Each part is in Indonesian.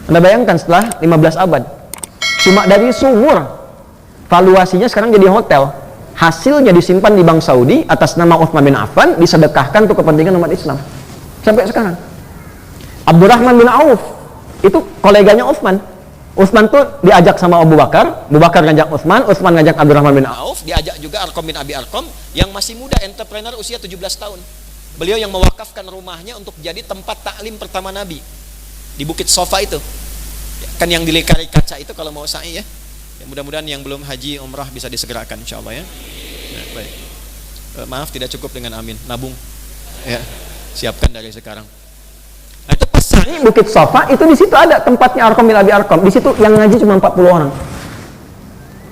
Anda bayangkan setelah 15 abad, cuma dari sumur, valuasinya sekarang jadi hotel. Hasilnya disimpan di Bank Saudi atas nama Utsman bin Affan, disedekahkan untuk kepentingan umat Islam. Sampai sekarang. Abdurrahman bin Auf, itu koleganya Utsman. Utsman tuh diajak sama Abu Bakar ngajak Utsman ngajak Abdurrahman bin Auf, diajak juga Arqam bin Abi Arqam yang masih muda, entrepreneur usia 17 tahun. Beliau yang mewakafkan rumahnya untuk jadi tempat taklim pertama Nabi di Bukit Sofa itu. Kan yang dilingkari kaca itu kalau mau sa'i ya. Mudah-mudahan yang belum haji umrah bisa disegerakan insyaallah ya. Baik. Maaf tidak cukup dengan amin, nabung. Ya. Siapkan dari sekarang. Nah, itu pas sa'i Bukit Sofa itu di situ ada tempatnya Arqam bin Abi Arqam. Di situ yang ngaji cuma 40 orang.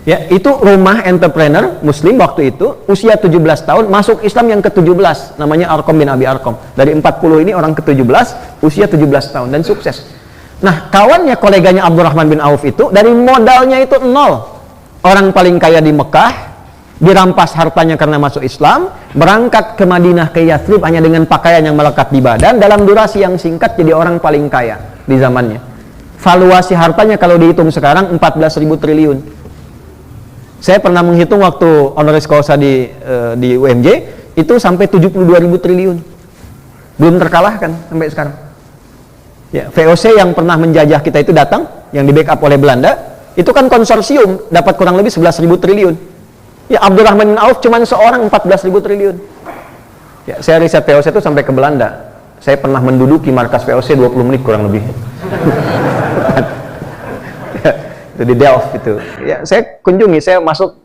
Ya, itu rumah entrepreneur muslim waktu itu, usia 17 tahun, masuk Islam yang ke-17, namanya Arqam bin Abi Arqam. Dari 40 ini orang ke-17, usia 17 tahun dan sukses. Nah, kawannya, koleganya Abdurrahman bin Auf itu dari modalnya itu 0. Orang paling kaya di Mekah, dirampas hartanya karena masuk Islam, berangkat ke Madinah, ke Yathrib hanya dengan pakaian yang melekat di badan, dalam durasi yang singkat jadi orang paling kaya di zamannya. Valuasi hartanya kalau dihitung sekarang 14.000 triliun. Saya pernah menghitung waktu honoris causa di UMJ, itu sampai 72.000 triliun. Belum terkalahkan sampai sekarang. Ya, VOC yang pernah menjajah kita itu datang, yang di backup oleh Belanda, itu kan konsorsium, dapat kurang lebih 11.000 triliun. Ya, Abdurrahman bin Auf cuma seorang 14.000 triliun. Ya, saya riset VOC itu sampai ke Belanda. Saya pernah menduduki markas VOC 20 menit kurang lebih. Ya, itu di Delft itu. Ya, saya kunjungi, saya masuk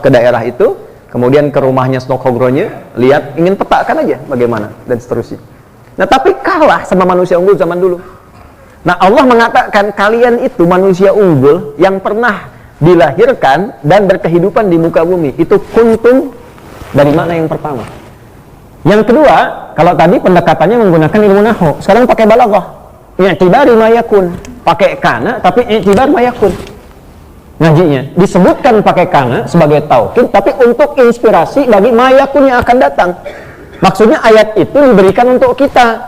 ke daerah itu, kemudian ke rumahnya Stockholm-Gronye, lihat, ingin petakan aja bagaimana dan seterusnya. Nah, tapi kalah sama manusia unggul zaman dulu. Nah, Allah mengatakan kalian itu manusia unggul yang pernah dilahirkan dan berkehidupan di muka bumi. Itu kuntum dari mana yang pertama. Yang kedua, kalau tadi pendekatannya menggunakan ilmu nahwu, sekarang pakai balaghah. I'tibari ma yakun, pakai kana tapi i'tibar ma yakun. Ngajinya disebutkan pakai kana sebagai taukid, tapi untuk inspirasi bagi ma yakun yang akan datang. Maksudnya ayat itu diberikan untuk kita.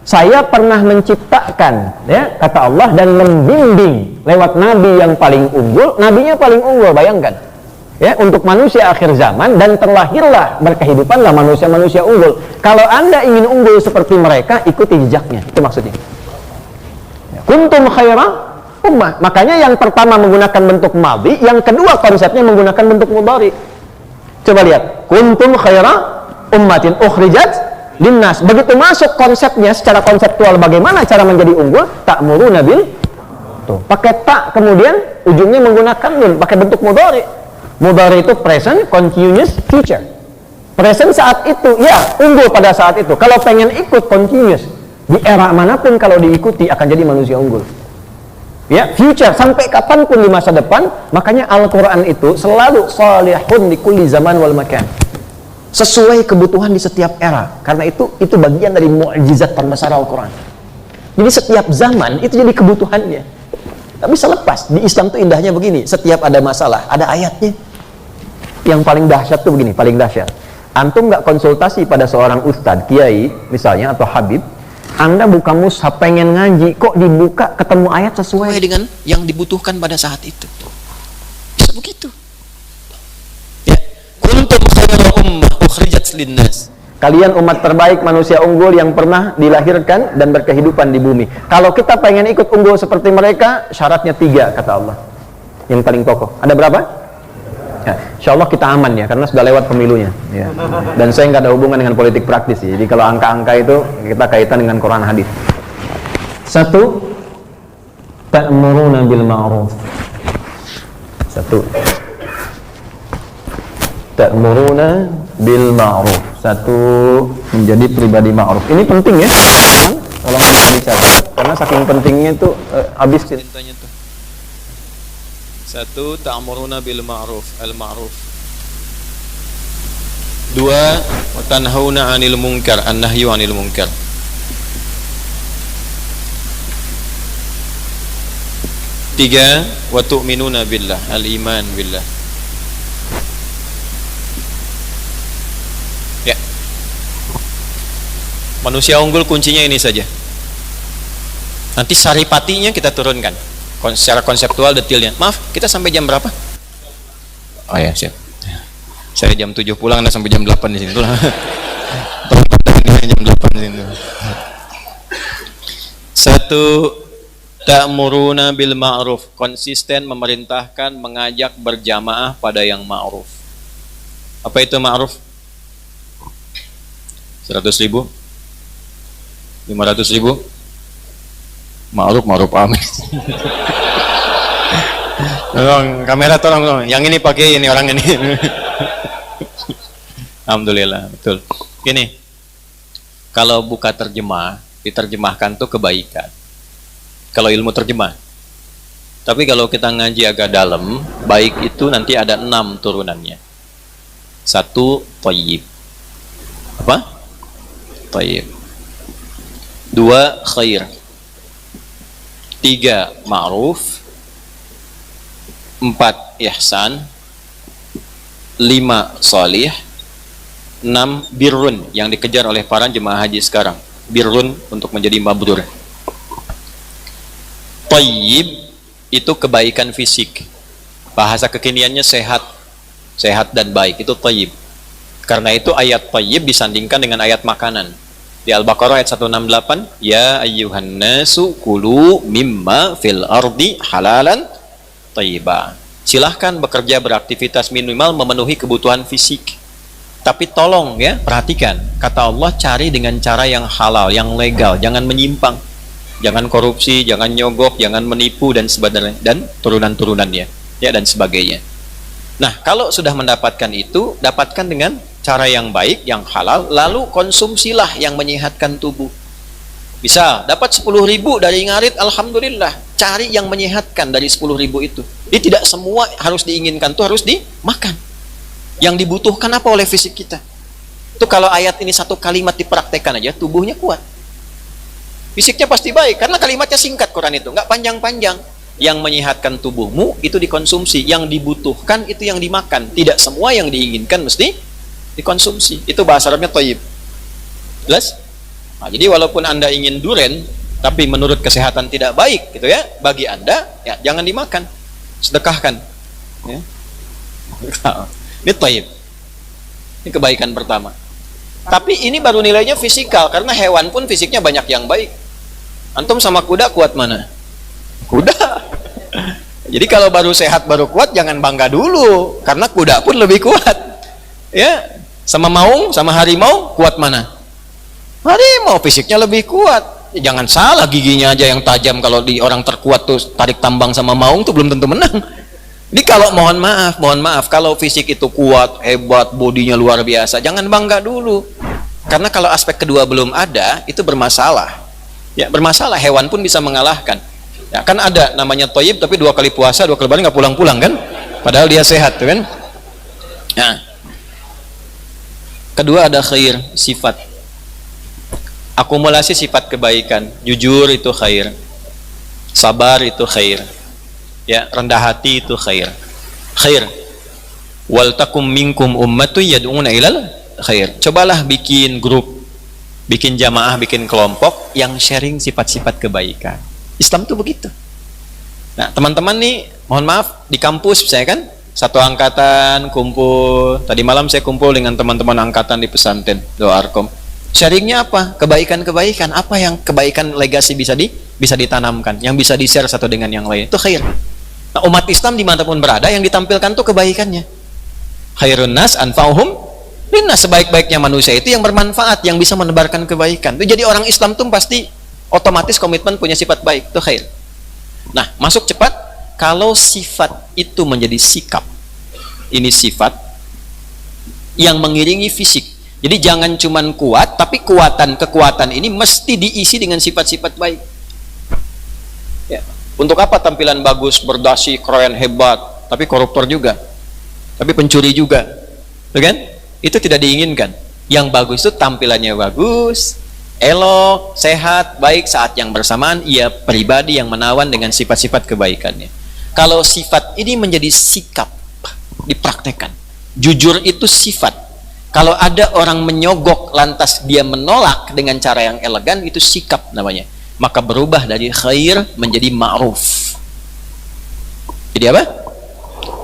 Saya pernah menciptakan, ya, kata Allah, dan membimbing lewat nabi yang paling unggul. Nabinya paling unggul, bayangkan. Ya, untuk manusia akhir zaman, dan terlahirlah berkehidupanlah manusia-manusia unggul. Kalau Anda ingin unggul seperti mereka, ikuti jejaknya. Itu maksudnya. Kuntum khaira ummah. Makanya yang pertama menggunakan bentuk madhi, yang kedua konsepnya menggunakan bentuk mudhari. Coba lihat, kuntum khaira ummatin ukhrijat linnas. Begitu masuk konsepnya secara konseptual bagaimana cara menjadi unggul, ta'muruna bil, tuh pakai tak, kemudian ujungnya menggunakan nun, pakai bentuk mudhari. Mudhari itu present continuous future. Present saat itu, ya, unggul pada saat itu. Kalau pengen ikut continuous di era manapun, kalau diikuti akan jadi manusia unggul. Ya, future sampai kapanpun di masa depan. Makanya Al-Qur'an itu selalu salihun di kulli zaman wal makan. Sesuai kebutuhan di setiap era. Karena itu bagian dari mukjizat terbesar Al-Quran. Jadi setiap zaman itu jadi kebutuhannya. Tak bisa lepas. Di Islam tuh indahnya begini, setiap ada masalah ada ayatnya. Yang paling dahsyat tuh begini, paling dahsyat, antum nggak konsultasi pada seorang ustadz, kiai misalnya, atau habib, Anda buka mushaf pengen ngaji, kok dibuka ketemu ayat sesuai dengan yang dibutuhkan pada saat itu. Bisa begitu. Kuntum khairu ummah ukhrijat linnas. Kalian umat terbaik, manusia unggul yang pernah dilahirkan dan berkehidupan di bumi. Kalau kita pengen ikut unggul seperti mereka, syaratnya 3 kata Allah. Yang paling kokoh. Ada berapa? Ya, insya Allah kita aman ya, karena sudah lewat pemilunya. Ya. Dan saya nggak ada hubungan dengan politik praktis. Ya. Jadi kalau angka-angka itu kita kaitan dengan Quran hadis. 1, ta'muruna bil ma'ruf. 1. Ta'muruna bil ma'ruf. 1, menjadi pribadi ma'ruf. Ini penting ya. Tolong dicatat karena saking pentingnya itu habis ceritanya tuh. 1, ta'muruna bil ma'ruf, al-ma'ruf. 2, wa tanhauna 'anil munkar, an-nahyu 'anil munkar. 3, wa tu'minuna billah, al-iman billah. Ya. Manusia unggul kuncinya ini saja. Nanti saripatinya kita turunkan. Secara konseptual detailnya. Maaf, kita sampai jam berapa? Oh ya, siap. Saya jam 7 pulang, Anda sampai jam 8 di sini. Jam 8 di sini. Satu, ta'muruna bil ma'ruf, konsisten memerintahkan, mengajak berjamaah pada yang ma'ruf. Apa itu ma'ruf? 100.000? 500.000? Ma'ruf amin. Tolong kamera, tolong. Yang ini pakai ini orang ini. Alhamdulillah, betul. Gini, kalau buka terjemah, diterjemahkan tuh kebaikan. Kalau ilmu terjemah. Tapi kalau kita ngaji agak dalam, baik itu nanti ada 6 turunannya. 1, thayyib. Apa? Thayyib. 2, khair. 3, ma'ruf. 4, ihsan. 5, salih. 6, birrun, yang dikejar oleh para jemaah haji sekarang. Birrun untuk menjadi mabrur. Thayyib itu kebaikan fisik. Bahasa kekiniannya sehat. Sehat dan baik, itu thayyib. Karena itu ayat thayyib disandingkan dengan ayat makanan. Di Al-Baqarah ayat 168, ya ayyuhan nasu kulu mimma fil ardi halalan thayyiba. Silahkan bekerja, beraktivitas, minimal memenuhi kebutuhan fisik. Tapi tolong ya, perhatikan. Kata Allah, cari dengan cara yang halal, yang legal, jangan menyimpang. Jangan korupsi, jangan nyogok, jangan menipu dan sebagainya, dan turunan-turunannya, ya, dan sebagainya. Nah, kalau sudah mendapatkan itu, dapatkan dengan cara yang baik, yang halal, lalu konsumsilah yang menyehatkan tubuh. Misal, dapat 10.000 dari ngarit, alhamdulillah. Cari yang menyehatkan dari 10.000 itu. Jadi tidak semua harus diinginkan, itu harus dimakan. Yang dibutuhkan apa oleh fisik kita? Itu kalau ayat ini satu kalimat dipraktekkan aja, tubuhnya kuat. Fisiknya pasti baik, karena kalimatnya singkat Quran itu, nggak panjang-panjang. Yang menyehatkan tubuhmu itu dikonsumsi, yang dibutuhkan itu yang dimakan. Tidak semua yang diinginkan mesti dikonsumsi. Itu bahasa Arabnya thayyib. Jelas? Nah, jadi walaupun Anda ingin duren, tapi menurut kesehatan tidak baik, gitu ya, bagi Anda, ya jangan dimakan, sedekahkan. Ya. Ini thayyib. Ini kebaikan pertama. Tapi ini baru nilainya fisikal, karena hewan pun fisiknya banyak yang baik. Antum sama kuda kuat mana? Kuda. Jadi kalau baru sehat baru kuat, jangan bangga dulu, karena kuda pun lebih kuat. Ya, sama maung, sama harimau kuat mana? Harimau fisiknya lebih kuat. Ya, jangan salah, giginya aja yang tajam. Kalau di orang terkuat tuh tarik tambang sama maung tuh belum tentu menang. Jadi kalau mohon maaf, kalau fisik itu kuat, hebat, bodinya luar biasa, jangan bangga dulu. Karena kalau aspek kedua belum ada, itu bermasalah. Ya, bermasalah, hewan pun bisa mengalahkan. Ya, kan ada namanya thayyib, tapi 2 kali puasa, 2 kali lebaran nggak pulang-pulang kan? Padahal dia sehat, tuh kan? Nah, kedua ada khair, sifat. Akumulasi sifat kebaikan. Jujur itu khair. Sabar itu khair. Ya, rendah hati itu khair. Khair. Wal takum minkum ummatun yad'una ilal khair. Cobalah bikin grup, bikin jamaah, bikin kelompok yang sharing sifat-sifat kebaikan. Islam tuh begitu. Nah, teman-teman nih, mohon maaf, di kampus saya kan satu angkatan kumpul. Tadi malam saya kumpul dengan teman-teman angkatan di pesantren Doa Arkom. Sharingnya apa? Kebaikan-kebaikan. Apa yang kebaikan legasi bisa ditanamkan, yang bisa di-share satu dengan yang lain. Itu khair. Nah, umat Islam dimanapun berada, yang ditampilkan tuh kebaikannya. Khairun nas anfa'uhum linnas, sebaik-baiknya manusia itu yang bermanfaat, yang bisa menebarkan kebaikan. Itu jadi orang Islam tuh pasti otomatis komitmen punya sifat baik, itu khair. Nah, masuk cepat. Kalau sifat itu menjadi sikap, ini sifat yang mengiringi fisik. Jadi jangan cuman kuat, tapi kekuatan ini mesti diisi dengan sifat-sifat baik. Ya. Untuk apa tampilan bagus, berdasi, keren, hebat, tapi koruptor juga, tapi pencuri juga, kan? Itu tidak diinginkan. Yang bagus itu tampilannya bagus, elok, sehat, baik. Saat yang bersamaan ia pribadi yang menawan dengan sifat-sifat kebaikannya. Kalau sifat ini menjadi sikap, dipraktekkan. Jujur itu sifat. Kalau ada orang menyogok lantas dia menolak dengan cara yang elegan, itu sikap namanya. maka berubah dari khair menjadi ma'ruf. Jadi apa?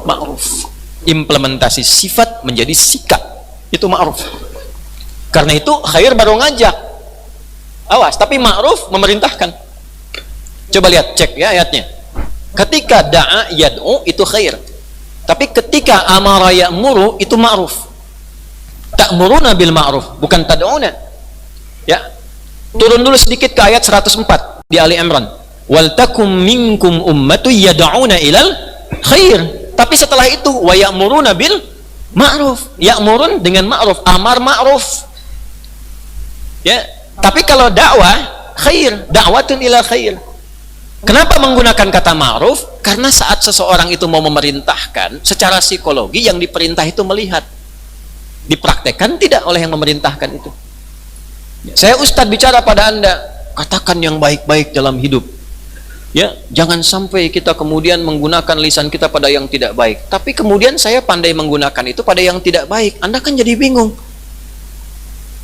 Ma'ruf. Implementasi sifat menjadi sikap, itu ma'ruf. Karena itu khair baru ngajak, awas, tapi ma'ruf memerintahkan. Coba lihat, cek ya ayatnya. Ketika da'a yad'u itu khair, tapi ketika amara ya'muru itu ma'ruf. Ta'muruna bil ma'ruf, bukan tad'una. Ya, turun dulu sedikit ke ayat 104 di Ali Imran. Wal takum minkum ummatu yad'una ilal khair. Tapi setelah itu wa ya'muruna bil ma'ruf. Ya'murun dengan ma'ruf, amar ma'ruf. Ya, tapi kalau dakwah khair, dakwatun ila khair. Kenapa menggunakan kata ma'ruf? Karena saat seseorang itu mau memerintahkan, secara psikologi yang diperintah itu melihat. Dipraktekkan tidak oleh yang memerintahkan itu. Saya ustadz bicara pada Anda, katakan yang baik-baik dalam hidup. Ya, jangan sampai kita kemudian menggunakan lisan kita pada yang tidak baik. Tapi kemudian saya pandai menggunakan itu pada yang tidak baik. Anda kan jadi bingung.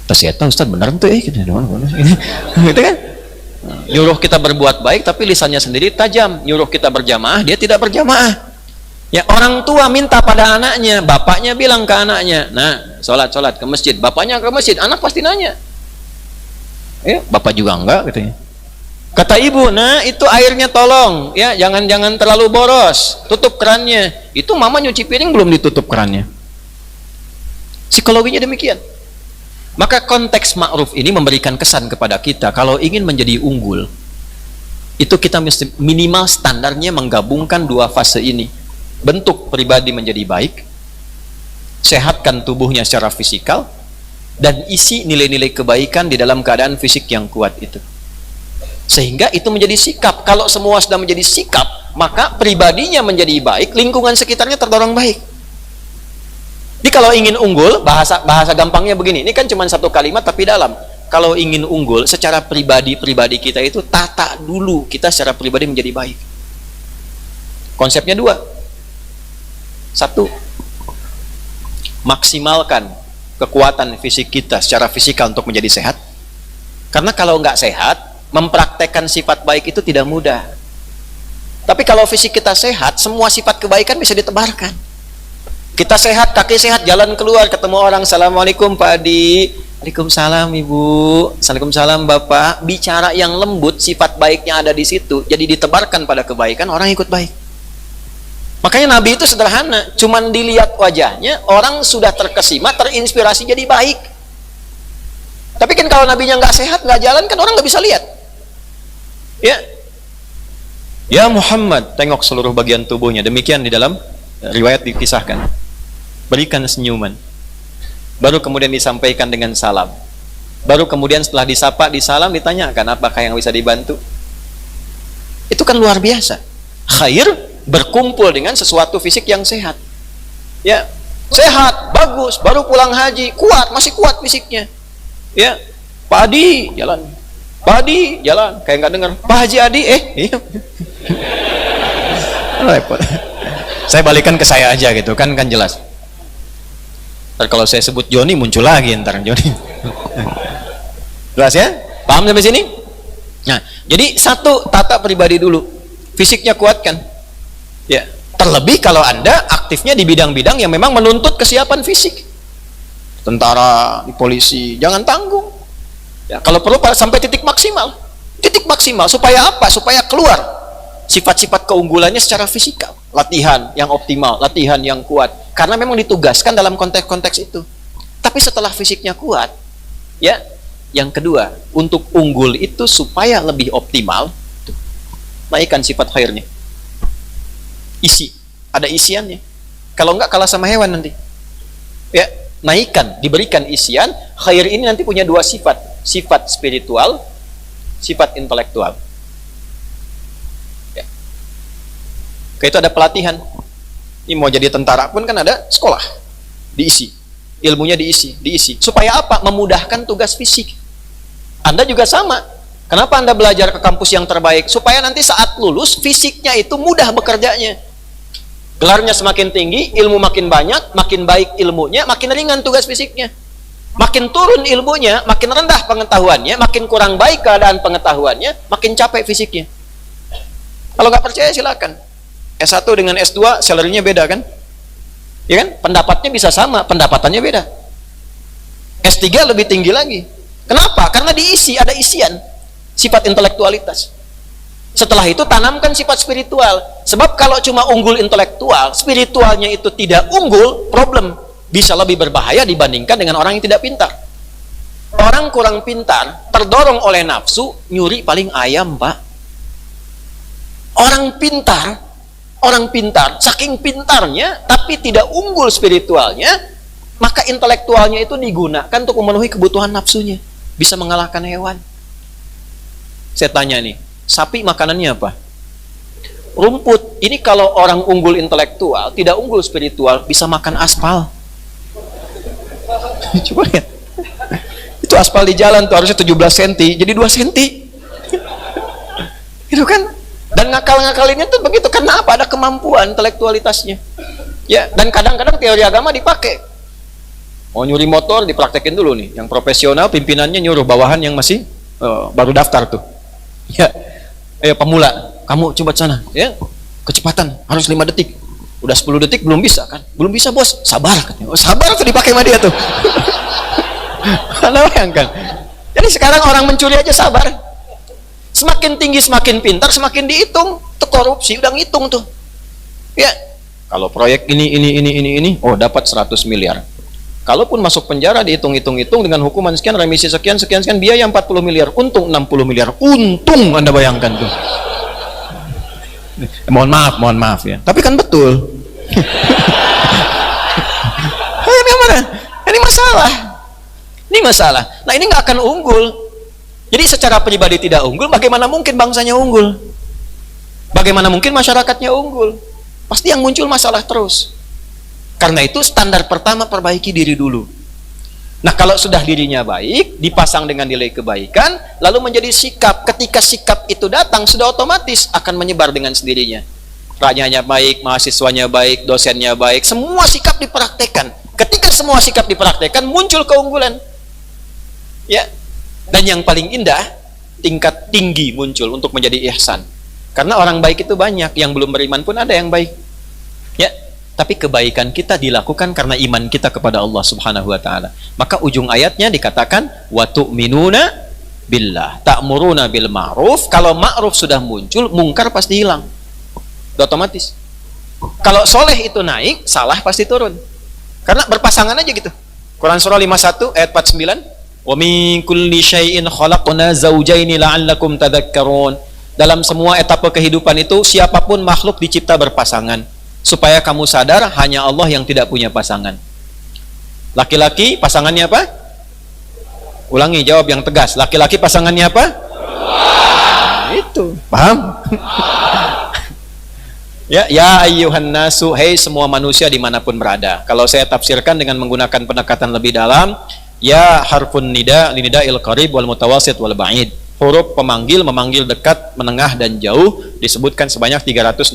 Ternyata ustadz benar tuh gitu kan? Nyuruh kita berbuat baik tapi lisannya sendiri tajam. Nyuruh kita berjamaah, dia tidak berjamaah. Ya, orang tua minta pada anaknya, bapaknya bilang ke anaknya, nah, sholat ke masjid. Bapaknya ke masjid, anak pasti nanya. Ya, bapak juga enggak katanya. Kata ibu, nah itu airnya tolong, ya jangan terlalu boros, tutup kerannya. Itu mama nyuci piring belum ditutup kerannya. Psikologinya demikian. Maka konteks ma'ruf ini memberikan kesan kepada kita, kalau ingin menjadi unggul, itu kita mesti minimal standarnya menggabungkan dua fase ini. Bentuk pribadi menjadi baik, sehatkan tubuhnya secara fisikal, dan isi nilai-nilai kebaikan di dalam keadaan fisik yang kuat itu. Sehingga itu menjadi sikap. Kalau semua sudah menjadi sikap, maka pribadinya menjadi baik, lingkungan sekitarnya terdorong baik. Jadi kalau ingin unggul, bahasa gampangnya begini, ini kan cuma satu kalimat tapi dalam. Kalau ingin unggul secara pribadi kita itu tata dulu kita secara pribadi menjadi baik. Konsepnya dua. Satu, maksimalkan kekuatan fisik kita secara fisikal untuk menjadi sehat. Karena kalau nggak sehat, mempraktekkan sifat baik itu tidak mudah. Tapi kalau fisik kita sehat, semua sifat kebaikan bisa ditebarkan. Kita sehat, kaki sehat, jalan keluar, ketemu orang, assalamualaikum Pak Adi, waalaikumsalam Ibu, waalaikumsalam Bapak. Bicara yang lembut, sifat baiknya ada di situ, jadi ditebarkan pada kebaikan, orang ikut baik. Makanya Nabi itu sederhana, cuman dilihat wajahnya, orang sudah terkesima, terinspirasi jadi baik. Tapi kan kalau Nabinya nggak sehat, nggak jalan, kan orang nggak bisa lihat. Ya Muhammad, tengok seluruh bagian tubuhnya. Demikian di dalam riwayat dikisahkan. Berikan senyuman. Baru kemudian disampaikan dengan salam. Baru kemudian setelah disapa, disalam, ditanyakan apakah yang bisa dibantu. Itu kan luar biasa. Khair berkumpul dengan sesuatu fisik yang sehat. Ya, sehat, bagus, baru pulang haji, kuat, masih kuat fisiknya. Ya, Pak Adi jalan. Pak Adi jalan, kayak nggak dengar. Pak Haji Adi, iya. Repot. Saya balikan ke saya aja gitu, kan jelas. Ntar kalau saya sebut Joni muncul lagi ntar Joni. Jelas ya? Paham sampai sini? Nah, jadi satu, tata pribadi dulu. Fisiknya kuatkan. Ya, terlebih kalau Anda aktifnya di bidang-bidang yang memang menuntut kesiapan fisik. Tentara, di polisi, jangan tanggung. Ya, kalau perlu sampai titik maksimal. Titik maksimal supaya apa? Supaya keluar sifat-sifat keunggulannya secara fisikal. Latihan yang optimal, latihan yang kuat. Karena memang ditugaskan dalam konteks-konteks itu. Tapi setelah fisiknya kuat, ya, yang kedua, untuk unggul itu supaya lebih optimal, naikkan sifat khairnya. Isi, ada isiannya. Kalau enggak kalah sama hewan nanti. Ya, naikkan, diberikan isian. Khair ini nanti punya dua sifat, sifat spiritual, sifat intelektual. Ya. Kayak itu ada pelatihan. Ini mau jadi tentara pun kan ada sekolah, diisi, ilmunya diisi. Supaya apa? Memudahkan tugas fisik. Anda juga sama. Kenapa Anda belajar ke kampus yang terbaik? Supaya nanti saat lulus fisiknya itu mudah bekerjanya. Gelarnya semakin tinggi, ilmu makin banyak, makin baik ilmunya, makin ringan tugas fisiknya. Makin turun ilmunya, makin rendah pengetahuannya, makin kurang baik keadaan pengetahuannya, makin capek fisiknya. Kalau nggak percaya silakan. S1 dengan S2 salary-nya beda kan? Ya kan? Pendapatnya bisa sama, pendapatannya beda. S3 lebih tinggi lagi. Kenapa? Karena diisi, ada isian sifat intelektualitas. Setelah itu tanamkan sifat spiritual. Sebab kalau cuma unggul intelektual, spiritualnya itu tidak unggul, problem. Bisa lebih berbahaya dibandingkan dengan orang yang tidak pintar. Orang kurang pintar, terdorong oleh nafsu, nyuri paling ayam, Pak. Orang pintar, saking pintarnya, tapi tidak unggul spiritualnya, maka intelektualnya itu digunakan untuk memenuhi kebutuhan nafsunya. Bisa mengalahkan hewan. Saya tanya nih, sapi makanannya apa? Rumput. Ini kalau orang unggul intelektual, tidak unggul spiritual, bisa makan aspal. Coba lihat. Itu aspal di jalan tuh harusnya 17 cm, jadi 2 cm. Itu kan? Dan ngakal-ngakalinnya tuh begitu. Karena apa? Ada kemampuan intelektualitasnya. Ya, dan kadang-kadang teori agama dipakai. Mau nyuri motor dipraktekin dulu nih. Yang profesional pimpinannya nyuruh bawahan yang masih baru daftar tuh. Ya, ayo pemula, kamu coba sana, ya, kecepatan harus 5 detik. Udah 10 detik belum bisa kan? Belum bisa bos, sabar katanya. Oh, sabar tuh dipakai sama dia tuh. Anda bayangkan. Jadi sekarang orang mencuri aja sabar. Semakin tinggi semakin pintar, semakin dihitung. Itu korupsi, udah ngitung tuh. Ya, kalau proyek ini, oh dapat 100 miliar. Kalaupun masuk penjara dihitung-hitung dengan hukuman sekian, remisi sekian, biaya 40 miliar, untung 60 miliar. Untung, Anda bayangkan tuh. Mohon maaf ya. Tapi kan betul. Ini masalah. Nah, ini nggak akan unggul. Jadi secara pribadi tidak unggul, bagaimana mungkin bangsanya unggul? Bagaimana mungkin masyarakatnya unggul? Pasti yang muncul masalah terus. Karena itu standar pertama, perbaiki diri dulu. Nah, kalau sudah dirinya baik, dipasang dengan nilai kebaikan, lalu menjadi sikap. Ketika sikap itu datang, sudah otomatis akan menyebar dengan sendirinya. Rakyatnya baik, mahasiswanya baik, dosennya baik, semua sikap dipraktekkan. Ketika semua sikap dipraktekkan, muncul keunggulan. Ya. Dan yang paling indah, tingkat tinggi muncul untuk menjadi ihsan. Karena orang baik itu banyak, yang belum beriman pun ada yang baik. Ya. Tapi kebaikan kita dilakukan karena iman kita kepada Allah Subhanahu wa taala. Maka ujung ayatnya dikatakan wa tu'minuna billah, ta'muruna bil ma'ruf. Kalau ma'ruf sudah muncul, mungkar pasti hilang. Udah otomatis. Kalau soleh itu naik, salah pasti turun. Karena berpasangan aja gitu. Quran surah 51 ayat 49, wa min kulli syai'in khalaqna zawjaini la'allakum tadhakkarun. Dalam semua etapa kehidupan itu, siapapun makhluk dicipta berpasangan. Supaya kamu sadar hanya Allah yang tidak punya pasangan. Laki-laki pasangannya apa? Ulangi, jawab yang tegas. Laki-laki pasangannya apa? Itu, paham? Ya ayyuhan nasu, hei semua manusia dimanapun berada. Kalau saya tafsirkan dengan menggunakan pendekatan lebih dalam, ya harfun nida, linida'il qarib wal mutawasit wal ba'id. Huruf pemanggil, memanggil dekat, menengah dan jauh, disebutkan sebanyak 361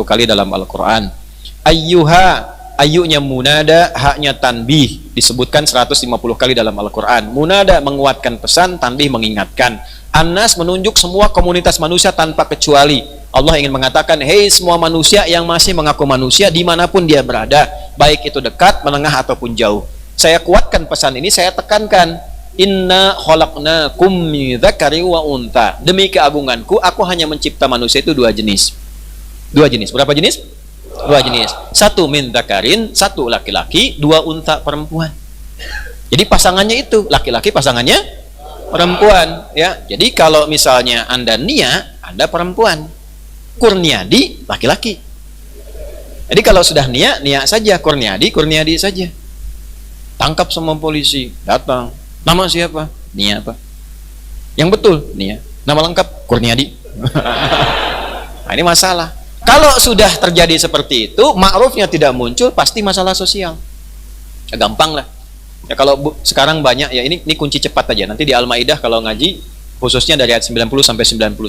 kali dalam Al-Quran. Ayyuha, ayyunya munada, haknya tanbih, disebutkan 150 kali dalam Al-Quran. Munada menguatkan pesan, tanbih mengingatkan. An-nas menunjuk semua komunitas manusia tanpa kecuali. Allah ingin mengatakan, hei semua manusia yang masih mengaku manusia dimanapun dia berada, baik itu dekat, menengah ataupun jauh. Saya kuatkan pesan ini, saya tekankan. Inna khalaqnakum min dzakari wa untha. Demi keagunganku, aku hanya mencipta manusia itu 2 jenis. 2 jenis. Berapa jenis? 2 jenis. 1 min dzakarin, 1 laki-laki, 2 untha perempuan. Jadi pasangannya itu, laki-laki pasangannya perempuan, ya. Jadi kalau misalnya Anda Nia, Anda perempuan. Kurniadi laki-laki. Jadi kalau sudah Nia saja, Kurniadi saja. Tangkap sama polisi, datang. Nama siapa? Nia apa? Yang betul, Nia. Nama lengkap Kurniadi. Nah, ini masalah. Kalau sudah terjadi seperti itu, ma'rufnya tidak muncul, pasti masalah sosial. Ya, gampang lah. Ya kalau sekarang banyak ya, ini kunci cepat aja. Nanti di Al-Maidah kalau ngaji, khususnya dari ayat 90 sampai 91,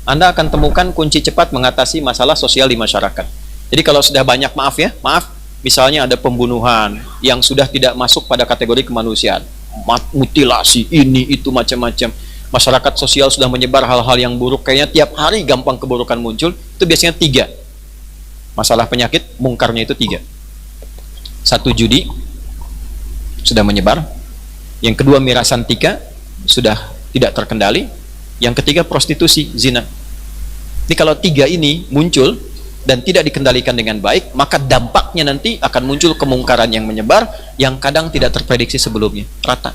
Anda akan temukan kunci cepat mengatasi masalah sosial di masyarakat. Jadi kalau sudah banyak maaf, misalnya ada pembunuhan yang sudah tidak masuk pada kategori kemanusiaan, mutilasi, ini, itu, macam-macam. Masyarakat sosial sudah menyebar hal-hal yang buruk, kayaknya tiap hari gampang keburukan muncul, itu biasanya 3. Masalah penyakit, mungkarnya itu 3. 1, judi, sudah menyebar. Yang kedua, mirasantika, sudah tidak terkendali. Yang ketiga, prostitusi, zina. Jadi kalau 3 ini muncul dan tidak dikendalikan dengan baik, maka dampaknya nanti akan muncul kemungkaran yang menyebar yang kadang tidak terprediksi sebelumnya, rata.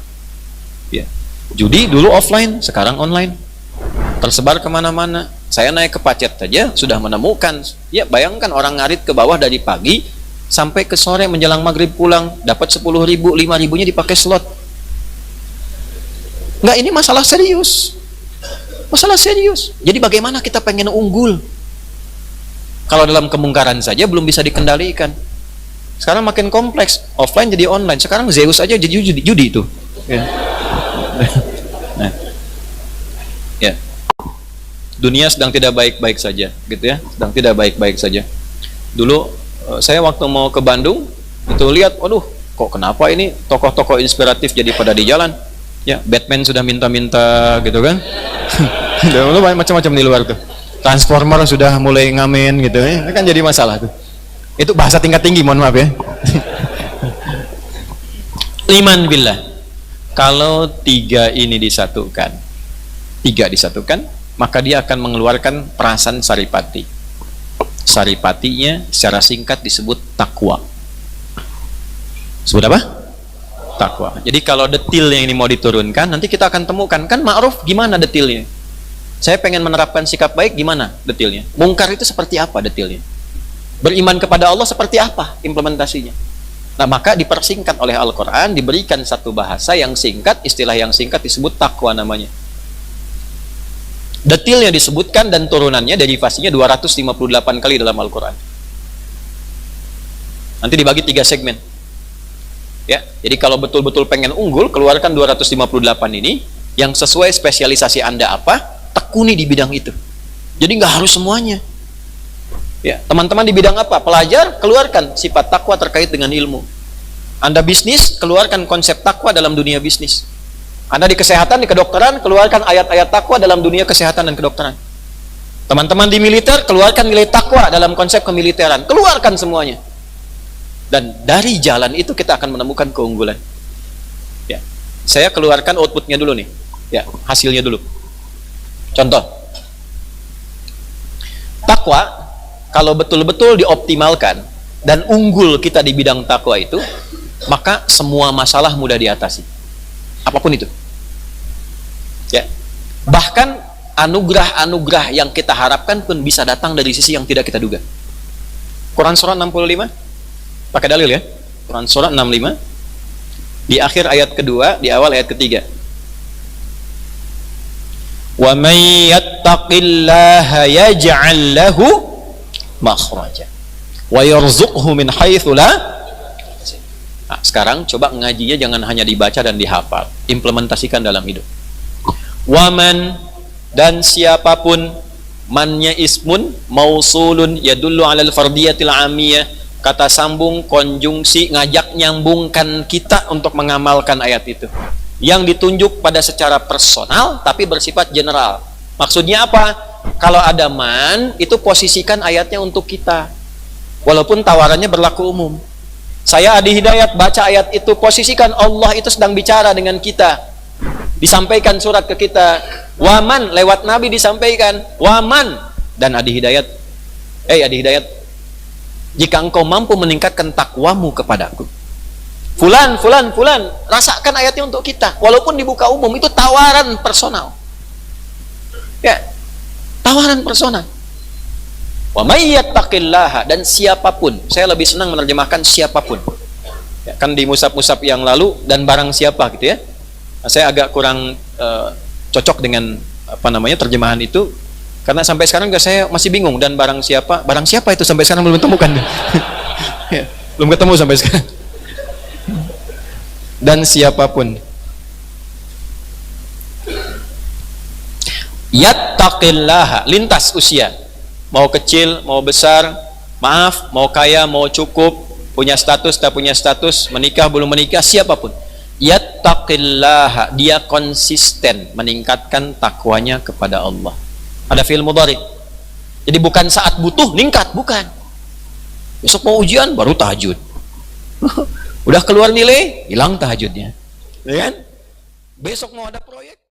Ya. Judi dulu offline, sekarang online, tersebar kemana-mana. Saya naik ke Pacet saja sudah menemukan. Ya, bayangkan orang ngarit ke bawah dari pagi sampai ke sore menjelang maghrib pulang, dapat 10.000, 5.000-nya dipakai slot. Enggak, ini masalah serius. Masalah serius. Jadi bagaimana kita pengen unggul? Kalau dalam kemungkaran saja belum bisa dikendalikan. Sekarang makin kompleks, offline jadi online. Sekarang Zeus aja jadi judi itu. Ya. Nah. Ya. Dunia sedang tidak baik-baik saja, gitu ya. Sedang tidak baik-baik saja. Dulu saya waktu mau ke Bandung, itu lihat, waduh, kok kenapa ini tokoh-tokoh inspiratif jadi pada di jalan? Ya, Batman sudah minta-minta gitu kan. Udah macam-macam di luar tuh. Transformer sudah mulai ngamen gitu ya. Ini kan jadi masalah tuh. Itu bahasa tingkat tinggi, mohon maaf ya. Iman billah. Kalau 3 ini disatukan, maka dia akan mengeluarkan perasaan saripati. Saripatinya secara singkat disebut takwa. Sebut apa? Takwa. Jadi kalau detilnya ini mau diturunkan, nanti kita akan temukan, kan ma'ruf gimana detilnya? Saya pengen menerapkan sikap baik, gimana detilnya? Mungkar itu seperti apa detilnya? Beriman kepada Allah seperti apa implementasinya? Nah, maka dipersingkat oleh Al-Quran, diberikan satu bahasa yang singkat, istilah yang singkat disebut takwa namanya. Detilnya disebutkan dan turunannya, derivasinya 258 kali dalam Al-Quran. Nanti dibagi 3 segmen. Ya, jadi kalau betul-betul pengen unggul, keluarkan 258 ini, yang sesuai spesialisasi Anda apa, tekuni di bidang itu. Jadi nggak harus semuanya. Ya, teman-teman di bidang apa? Pelajar, keluarkan sifat takwa terkait dengan ilmu. Anda bisnis, keluarkan konsep takwa dalam dunia bisnis. Anda di kesehatan, di kedokteran, keluarkan ayat-ayat takwa dalam dunia kesehatan dan kedokteran. Teman-teman di militer, keluarkan nilai takwa dalam konsep kemiliteran. Keluarkan semuanya. Dan dari jalan itu kita akan menemukan keunggulan. Ya, saya keluarkan outputnya dulu nih. Ya, hasilnya dulu. Contoh, takwa kalau betul-betul dioptimalkan dan unggul kita di bidang takwa itu, maka semua masalah mudah diatasi. Apapun itu. Ya. Bahkan anugerah-anugerah yang kita harapkan pun bisa datang dari sisi yang tidak kita duga. Quran surah 65 pakai dalil ya. Quran surah 65 di akhir ayat kedua, di awal ayat ketiga. Wa may yattaqillaha yaj'al lahu makhraja wa yarzuqhu min haitsu la. Nah, sekarang coba ngajinya jangan hanya dibaca dan dihafal, implementasikan dalam hidup. Waman, dan siapapun, mannya ismun mausulun yadullu alal fardiyatil amiyah, kata sambung konjungsi ngajak nyambungkan kita untuk mengamalkan ayat itu, yang ditunjuk pada secara personal tapi bersifat general. Maksudnya apa? Kalau ada man, itu posisikan ayatnya untuk kita, walaupun tawarannya berlaku umum. Saya Adi Hidayat baca ayat itu, posisikan Allah itu sedang bicara dengan kita, disampaikan surat ke kita. Waman, lewat Nabi disampaikan waman, dan Adi Hidayat, Adi Hidayat, jika engkau mampu meningkatkan takwamu kepadaku, fulan, fulan, fulan, rasakan ayatnya untuk kita, walaupun dibuka umum. Itu tawaran personal. Ya, tawaran personal. Wa may yattaqillaha, dan siapapun, saya lebih senang menerjemahkan siapapun. Ya, kan di musab-musab yang lalu dan barang siapa gitu ya. Nah, saya agak kurang cocok dengan terjemahan itu, karena sampai sekarang saya masih bingung. Dan barang siapa itu sampai sekarang belum temukan. Ya, belum ketemu sampai sekarang. Dan siapapun, yattaqillaha, lintas usia, mau kecil, mau besar, maaf, mau kaya, mau cukup, punya status, tak punya status, menikah, belum menikah, siapapun. Yattaqillaha, dia konsisten meningkatkan takwanya kepada Allah. Ada fi'il mudhari. Jadi bukan saat butuh ningkat, bukan. Besok mau ujian baru tahajud. Udah keluar nilai, hilang tahajudnya. Ya kan? Besok mau ada proyek